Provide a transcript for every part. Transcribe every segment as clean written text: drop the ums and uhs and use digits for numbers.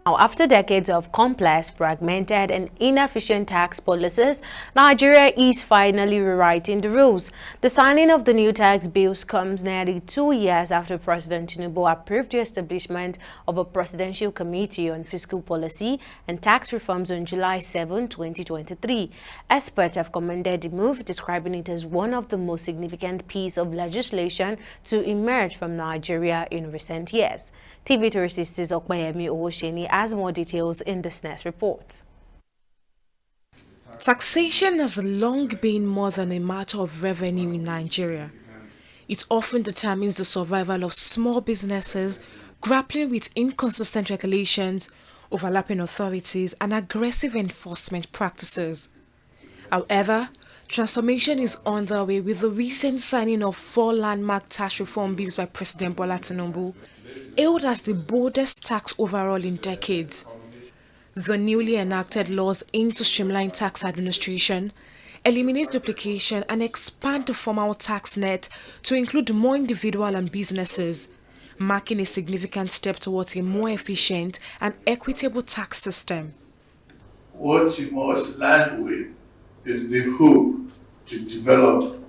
Now, after decades of complex, fragmented and inefficient tax policies, Nigeria is finally rewriting the rules. The signing of the new tax bills comes nearly 2 years after President Tinubu approved the establishment of a presidential committee on fiscal policy and tax reforms on July 7, 2023. Experts have commended the move, describing it as one of the most significant pieces of legislation to emerge from Nigeria in recent years. TV360's Okpeyemi Owosheni has more details in this next report. Taxation has long been more than a matter of revenue in Nigeria. It often determines the survival of small businesses grappling with inconsistent regulations, overlapping authorities, and aggressive enforcement practices. However, transformation is underway with the recent signing of 4 landmark tax reform bills by President Bola Tinubu, hailed as the boldest tax overhaul in decades. The newly enacted laws aim to streamline tax administration, eliminate duplication, and expand the formal tax net to include more individuals and businesses, marking a significant step towards a more efficient and equitable tax system. What you must land with is the hope to develop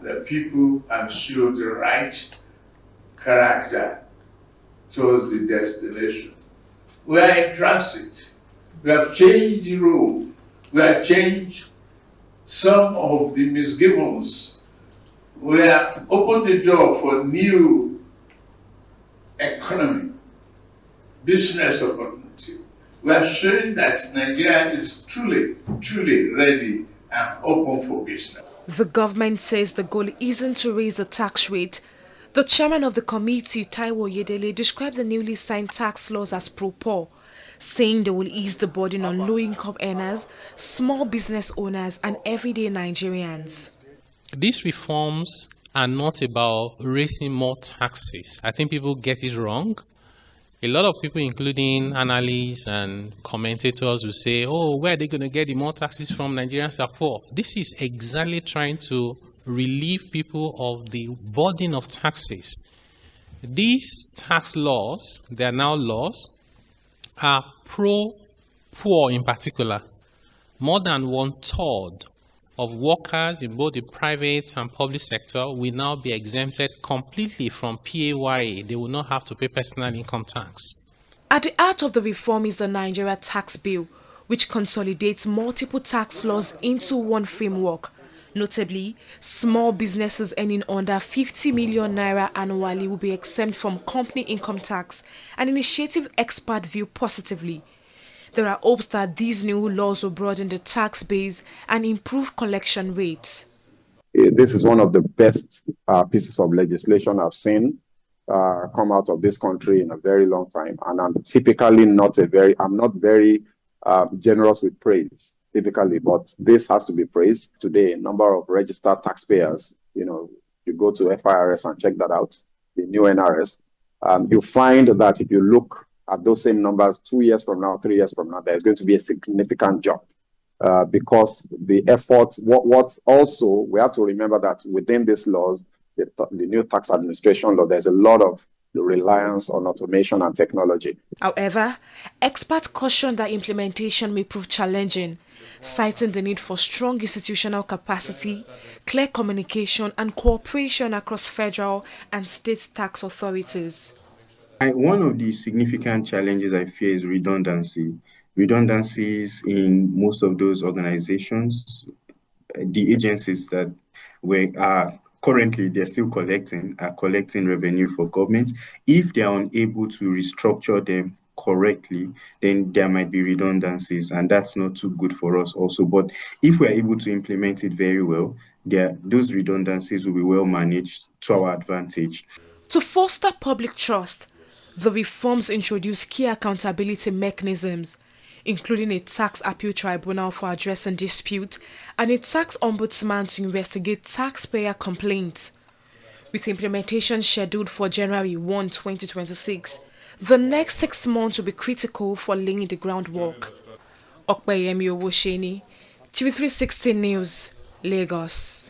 the people and show the right character towards the destination. We are in transit. We have changed the road. We have changed some of the misgivings. We have opened the door for new economy, business opportunity. We are showing that Nigeria is truly ready and open for business. The government says the goal isn't to raise the tax rate. The chairman of the committee, Taiwo Yedele, described the newly signed tax laws as pro-poor, saying they will ease the burden on low-income earners, small business owners, and everyday Nigerians. These reforms are not about raising more taxes. I think people get it wrong. A lot of people, including analysts and commentators, will say, oh, where are they going to get the more taxes from? Nigerians are poor. This is exactly trying to relieve people of the burden of taxes. These tax laws, they are now laws, are pro-poor in particular. More than 1/3 of workers in both the private and public sector will now be exempted completely from PAYE. They will not have to pay personal income tax. At the heart of the reform is the Nigeria Tax Bill, which consolidates multiple tax laws into one framework. Notably, small businesses earning under 50 million naira annually will be exempt from company income tax, an initiative experts view positively. There are hopes that these new laws will broaden the tax base and improve collection rates. This is one of the best pieces of legislation I've seen come out of this country in a very long time, and I'm typically not very generous with praise. Typically, but this has to be praised. Today, a number of registered taxpayers, you go to FIRS and check that out, the new NRS, you find that if you look at those same numbers 2 years from now, 3 years from now, there's going to be a significant jump because the effort, what also, we have to remember that within these laws, the new tax administration law, there's a lot of reliance on automation and technology. However, experts caution that implementation may prove challenging, citing the need for strong institutional capacity, clear communication, and cooperation across federal and state tax authorities. One of the significant challenges I fear is redundancy. Redundancies in most of those organizations, the agencies that are currently they're still collecting revenue for government. If they are unable to restructure them correctly, then there might be redundancies, and that's not too good for us also. But if we're able to implement it very well, those redundancies will be well managed to our advantage. To foster public trust, the reforms introduce key accountability mechanisms, including a tax appeal tribunal for addressing disputes and a tax ombudsman to investigate taxpayer complaints. With implementation scheduled for January 1, 2026, the next 6 months will be critical for laying the groundwork. Okpeyemi Owosheni, TV360 News, Lagos.